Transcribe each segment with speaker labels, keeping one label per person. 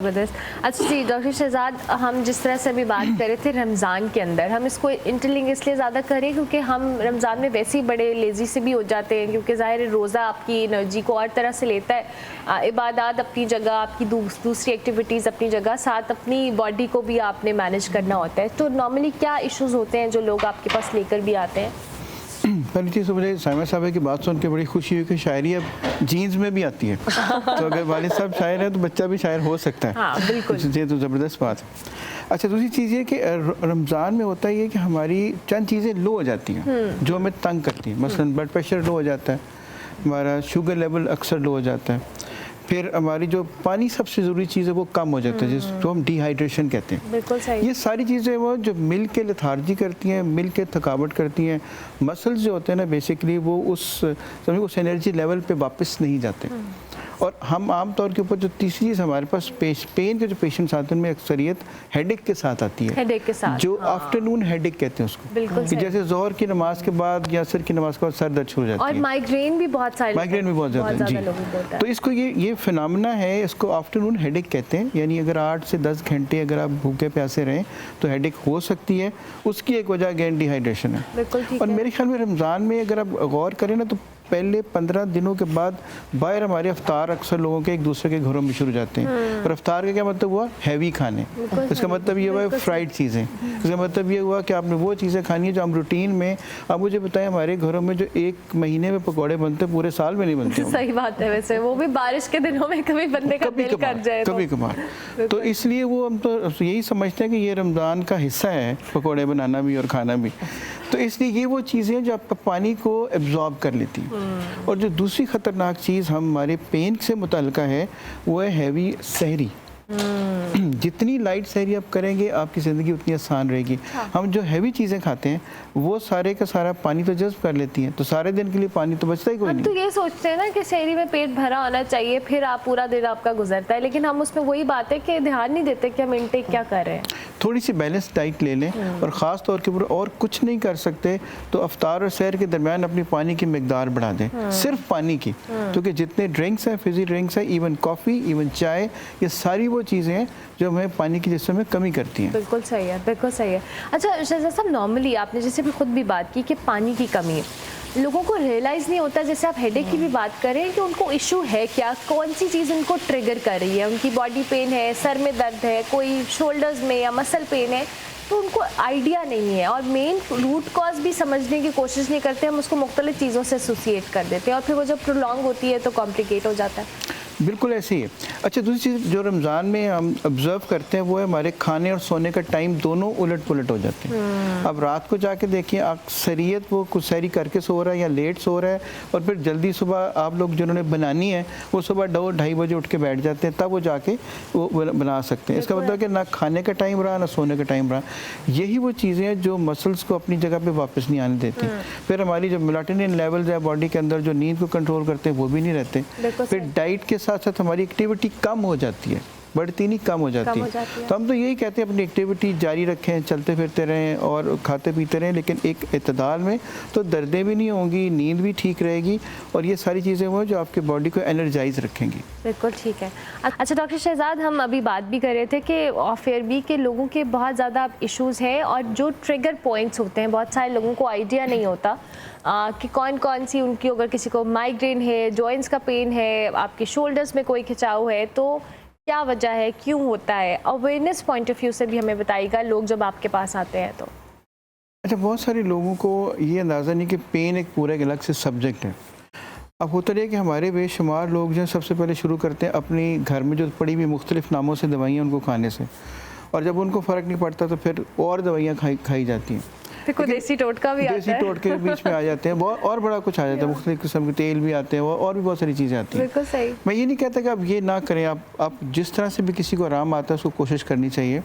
Speaker 1: अच्छा जी डॉक्टर शहजाद, हम जिस तरह से अभी बात कर रहे थे रमज़ान के अंदर, हम इसको इंटरलिंक इसलिए ज़्यादा करें क्योंकि हम रमज़ान में वैसे ही बड़े लेज़ी से भी हो जाते हैं, क्योंकि ज़ाहिर है रोज़ा आपकी एनर्जी को और तरह से लेता है। इबादत अपनी जगह, आपकी दूसरी एक्टिविटीज़ अपनी जगह, साथ अपनी बॉडी को भी आपने मैनेज करना होता है। तो नॉर्मली क्या इशूज़ होते हैं जो लोग आपके पास लेकर भी आते हैं?
Speaker 2: पहली चीज़ तो मुझे साइमा साहब की बात सुन के बड़ी खुशी हुई कि शायरी अब जीन्स में भी आती है। तो अगर वालिद साहब शायर हैं तो बच्चा भी शायर हो सकता है।
Speaker 1: हाँ, बिल्कुल।
Speaker 2: ये तो ज़बरदस्त बात है। अच्छा, दूसरी चीज़ ये कि रमज़ान में होता है कि हमारी चंद चीज़ें लो हो जाती हैं जो हमें तंग करती हैं। मसलन ब्लड प्रेशर लो हो जाता है, हमारा शुगर लेवल अक्सर लो हो जाता है, फिर हमारी जो पानी सबसे ज़रूरी चीज़ है वो कम हो जाता है, जिसको हम डिहाइड्रेशन कहते हैं।
Speaker 1: बिल्कुल सही।
Speaker 2: ये सारी चीज़ें वो जो मिल के लेथार्जी करती हैं, मिल के थकावट करती हैं। मसल्स जो होते हैं ना, बेसिकली वो उस एनर्जी लेवल पे वापस नहीं जाते। और हम आम तौर के ऊपर जो तीसरी चीज़ हमारे पास पेन के जो पेशेंट्स आते हैं उनमें अक्सरियत हेडेक के साथ आती है,
Speaker 1: हेडेक के साथ,
Speaker 2: जो आफ्टरनून हेडेक कहते हैं उसको।
Speaker 1: बिल्कुल
Speaker 2: कि जैसे जोहर की नमाज के बाद या असर की नमाज के बाद सर दर्द शुरू हो जाती है।
Speaker 1: और माइग्रेन भी बहुत सारे,
Speaker 2: माइग्रेन भी बहुत ज़्यादा है जी। तो इसको ये फिनोमेना है, इसको आफ्टरनून हेडेक कहते हैं। यानी अगर 8 से 10 घंटे अगर आप भूखे प्यासे रहें तो हेडेक हो सकती है। उसकी एक वजह अगेन डिहाइड्रेशन है। और मेरे ख्याल में रमज़ान में अगर आप गौर करें ना, तो पहले 15 दिनों के बाद बाहर हमारे अफ्तार अक्सर लोगों के एक दूसरे के घरों में शुरू हो जाते हैं। और अफ्तार का क्या मतलब हुआ? हैवी खाने। इसका मतलब ये हुआ फ्राइड चीज़ें। इसका मतलब ये हुआ कि आपने वो चीज़ें खानी है जो हम रूटीन में, आप मुझे बताएं हमारे घरों में जो एक महीने में पकौड़े बनते पूरे साल में नहीं बनते।
Speaker 1: सही बात है, वैसे वो भी बारिश के दिनों में कभी बनने का दिल कर जाए
Speaker 2: कभी कभार। तो इसलिए वो हम तो यही समझते हैं कि ये रमज़ान का हिस्सा है, पकौड़े बनाना भी और खाना भी। तो इसलिए ये वो चीज़ें जो आपका पानी को एब्जॉर्ब कर लेती हैं। और जो दूसरी ख़तरनाक चीज़ हमारे पेन से मुतल्लिक़ है वो है हैवी सहरी। जितनी लाइट सहरी आप करेंगे आपकी ज़िंदगी उतनी आसान रहेगी। हम जो हैवी चीज़ें खाते हैं वो सारे का सारा पानी तो जज़्ब कर लेती हैं, तो सारे दिन के लिए पानी तो बचता ही कोई नहीं।
Speaker 1: तो ये सोचते हैं ना कि सहरी में पेट भरा होना चाहिए, फिर आप पूरा दिन आपका गुजरता है, लेकिन हम उसमें वही बात है कि ध्यान नहीं देते कि हम इनटेक क्या कर रहे हैं।
Speaker 2: थोड़ी सी बैलेंस डाइट ले लें और ख़ास तौर के ऊपर और कुछ नहीं कर सकते तो अफ्तार और सहर के दरमियान अपनी पानी की मिकदार बढ़ा दें, सिर्फ पानी की। क्योंकि जितने ड्रिंक्स हैं, फिजी ड्रिंक्स हैं, इवन कॉफ़ी, इवन चाय, ये सारी वो चीज़ें हैं जो हमें पानी की जिस्म में कमी करती हैं।
Speaker 1: बिल्कुल सही है, बिल्कुल सही है। अच्छा शहजाद साहब, नॉर्मली आपने जैसे भी खुद भी बात की कि पानी की कमी है, लोगों को रियलाइज़ नहीं होता, जैसे आप हेडेक की भी बात करें, कि उनको इशू है क्या, कौन सी चीज़ उनको ट्रिगर कर रही है। उनकी बॉडी पेन है, सर में दर्द है, कोई शोल्डर्स में या मसल पेन है, तो उनको आइडिया नहीं है और मेन रूट कॉज भी समझने की कोशिश नहीं करते। हम उसको मुख्तलिफ चीज़ों से एसोसिएट कर देते हैं और फिर वो जब प्रोलॉन्ग होती है तो कॉम्प्लिकेट हो जाता है।
Speaker 2: बिल्कुल ऐसे ही है। अच्छा, दूसरी चीज़ जो रमज़ान में हम ऑब्ज़र्व करते हैं वो है हमारे खाने और सोने का टाइम दोनों उलट पुलट हो जाते हैं। अब रात को जाके देखिए, अक्सरियत वो कुछ सहरी करके सो रहा है या लेट सो रहा है, और फिर जल्दी सुबह आप लोग जिन्होंने बनानी है वो सुबह 2-2:30 बजे उठ के बैठ जाते हैं, तब वो जाके वो बना सकते हैं। इसका मतलब कि ना खाने का टाइम रहा ना सोने का टाइम रहा। यही वो चीज़ें हैं जो मसल्स को अपनी जगह पर वापस नहीं आने देती। फिर हमारी जो मेलाटोनिन लेवल्स है बॉडी के अंदर जो नींद को कंट्रोल करते हैं वो भी नहीं रहते। फिर डाइट के साथ साथ हमारी एक्टिविटी कम हो जाती है, बढ़ती नहीं, कम हो जाती है। तो हम तो यही कहते हैं अपनी एक्टिविटी जारी रखें, चलते फिरते रहें और खाते पीते रहें, लेकिन एक इत्तेदाल में, तो दर्दें भी नहीं होंगी, नींद भी ठीक रहेगी, और ये सारी चीज़ें वो जो आपके बॉडी को एनर्जाइज रखेंगी।
Speaker 1: बिल्कुल ठीक है। अच्छा डॉक्टर शहजाद, हम अभी बात भी कर रहे थे कि ऑफ एयर भी के लोगों के बहुत ज़्यादा इश्यूज़ हैं और जो ट्रिगर पॉइंट्स होते हैं, बहुत सारे लोगों को आइडिया नहीं होता कि कौन कौन सी उनकी, अगर किसी को माइग्रेन है, जॉइंट्स का पेन है, आपके शोल्डर्स में कोई खिंचाव है, तो क्या वजह है, क्यों होता है। अवेयरनेस पॉइंट ऑफ व्यू से भी हमें बताइएगा लोग जब आपके पास आते हैं तो।
Speaker 2: अच्छा, बहुत सारे लोगों को ये अंदाज़ा नहीं कि पेन एक पूरा एक अलग से सब्जेक्ट है। अब होता है कि हमारे बेशुमार लोग जो सबसे पहले शुरू करते हैं अपनी घर में जो पड़ी हुई मुख्तलिफ नामों से दवाइयाँ उनको खाने से, और जब उनको फ़र्क नहीं पड़ता तो फिर और दवाइयाँ खाई जाती हैं।
Speaker 1: देसी टोटका भी आता है,
Speaker 2: देसी टोटके बीच में आ जाते हैं, बहुत और बड़ा कुछ आ जाता है, मुख्तलिफ किस्म के तेल भी आते हैं और भी बहुत सारी चीज़ें आती हैं।
Speaker 1: बिल्कुल सही।
Speaker 2: मैं ये नहीं कहता कि आप ये ना करें, आप जिस तरह से भी किसी को आराम आता है उसको कोशिश करनी चाहिए।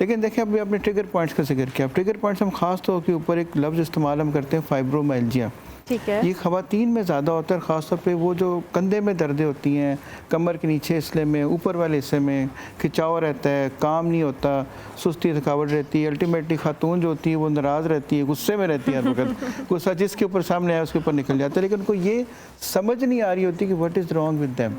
Speaker 2: लेकिन देखिए, अभी आपने ट्रिगर पॉइंट्स का जिक्र किया। ट्रिगर पॉइंट्स हम खास तौर के ऊपर एक लफ्ज़ इस्तेमाल हम करते हैं, फाइब्रोमाइल्जिया।
Speaker 1: ठीक है।
Speaker 2: ये ख़वातीन में ज़्यादा होता है, ख़ासतौर पे वो जो कंधे में दर्दें होती हैं, कमर के नीचे हिस्से में, ऊपर वाले हिस्से में खिंचाव रहता है, काम नहीं होता, सुस्ती थकावट रहती है। अल्टीमेटली खातून जो होती है वो नाराज़ रहती है, गुस्से में रहती है, हर वक्त गुस्सा जिसके ऊपर सामने आया उसके ऊपर निकल जाता है, लेकिन उनको ये समझ नहीं आ रही होती कि what is wrong with them.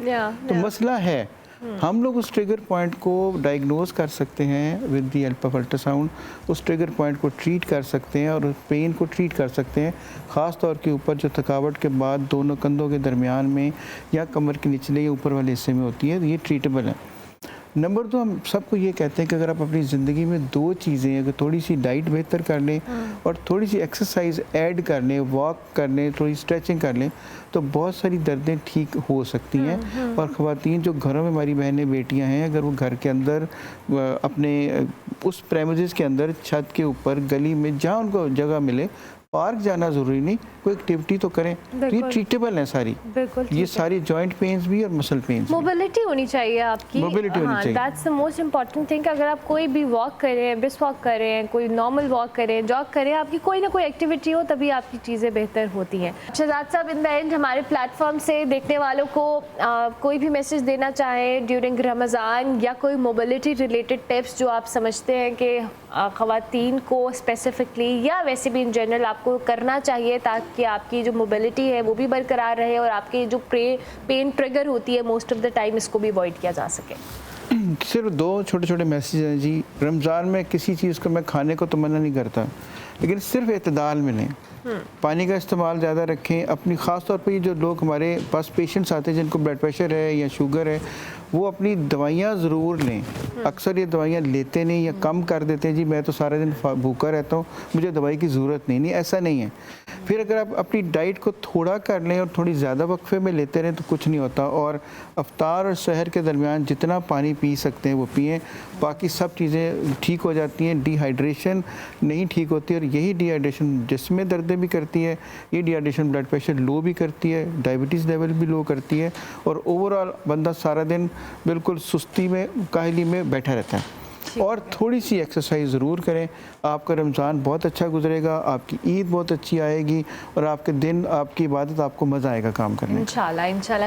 Speaker 2: तो मसला है हम लोग उस ट्रिगर पॉइंट को डायग्नोज कर सकते हैं with the help of ultrasound, उस ट्रिगर पॉइंट को ट्रीट कर सकते हैं और पेन को ट्रीट कर सकते हैं, ख़ास तौर के ऊपर जो थकावट के बाद दोनों कंधों के दरमियान में या कमर के निचले या ऊपर वाले हिस्से में होती है, ये ट्रीटेबल है। नंबर 2, हम सबको ये कहते हैं कि अगर आप अपनी ज़िंदगी में 2 चीज़ें, अगर थोड़ी सी डाइट बेहतर कर लें और थोड़ी सी एक्सरसाइज ऐड कर लें, वॉक कर लें, थोड़ी स्ट्रेचिंग कर लें, तो बहुत सारी दर्दें ठीक हो सकती हैं। और ख़वातीन जो घरों में हमारी बहनें बेटियां हैं, अगर वो घर के अंदर अपने उस प्रेमिसेस के अंदर, छत के ऊपर, गली में, जहाँ उनको जगह मिले, पार्क जाना ज़रूरी नहीं, कोई एक्टिविटी तो करें, तो ये ट्रीटेबल है सारी।
Speaker 1: बिल्कुल
Speaker 2: ये सारी जॉइंट पेन्स भी और मसल पेन्स।
Speaker 1: मोबिलिटी होनी चाहिए आपकी,
Speaker 2: मोबिलिटी होनी चाहिए।
Speaker 1: That's the most important thing. अगर आप कोई भी वॉक करें, ब्रिस्क वॉक करें, कोई नॉर्मल वॉक करें, जॉग करें, आपकी कोई ना कोई एक्टिविटी हो, तभी आपकी चीज़ें बेहतर होती हैं। शहजाद साहब, इन द एंड हमारे प्लेटफॉर्म से देखने वालों को कोई भी मैसेज देना चाहें ड्यूरिंग रमज़ान, या कोई मोबिलिटी रिलेटेड टिप्स जो आप समझते हैं कि ख़वातीन को स्पेसिफिकली या वैसे भी इन जनरल आपको करना चाहिए ताकि आपकी जो मोबिलिटी है वो भी बरकरार रहे और आपकी जो पेन ट्रिगर होती है मोस्ट ऑफ द टाइम, इसको भी अवॉइड किया जा सके।
Speaker 2: सिर्फ 2 छोटे छोटे मैसेज हैं जी। रमज़ान में किसी चीज़ को मैं खाने को तो मना नहीं करता, लेकिन सिर्फ एतदाल में लें। पानी का इस्तेमाल ज़्यादा रखें। अपनी ख़ास तौर पे जो लोग हमारे पास पेशेंट्स आते हैं जिनको ब्लड प्रेशर है या शुगर है, वो अपनी दवाइयाँ ज़रूर लें। अक्सर ये दवाइयाँ लेते नहीं या कम कर देते हैं, जी मैं तो सारा दिन भूखा रहता हूँ, मुझे दवाई की ज़रूरत नहीं, ऐसा नहीं है। फिर अगर आप अपनी डाइट को थोड़ा कर लें और थोड़ी ज़्यादा वक्फे में लेते रहें तो कुछ नहीं होता। और अफ्तार और सहर के दरमियान जितना पानी पी सकते हैं वो पिएँ, बाकी सब चीज़ें ठीक हो जाती हैं। डिहाइड्रेशन नहीं ठीक होती, और यही डिहाइड्रेशन जिसमें दर्दें भी करती है, ये डिहाइड्रेशन ब्लड प्रेशर लो भी करती है, डायबिटीज़ लेवल भी लो करती है, और ओवरऑल बंदा सारा दिन बिल्कुल सुस्ती में, काहली में बैठा रहता है। और थोड़ी सी एक्सरसाइज ज़रूर करें। आपका रमज़ान बहुत अच्छा गुजरेगा, आपकी ईद बहुत अच्छी आएगी, और आपके दिन, आपकी इबादत, आपको मज़ा आएगा काम करने में।
Speaker 1: इंशाल्लाह।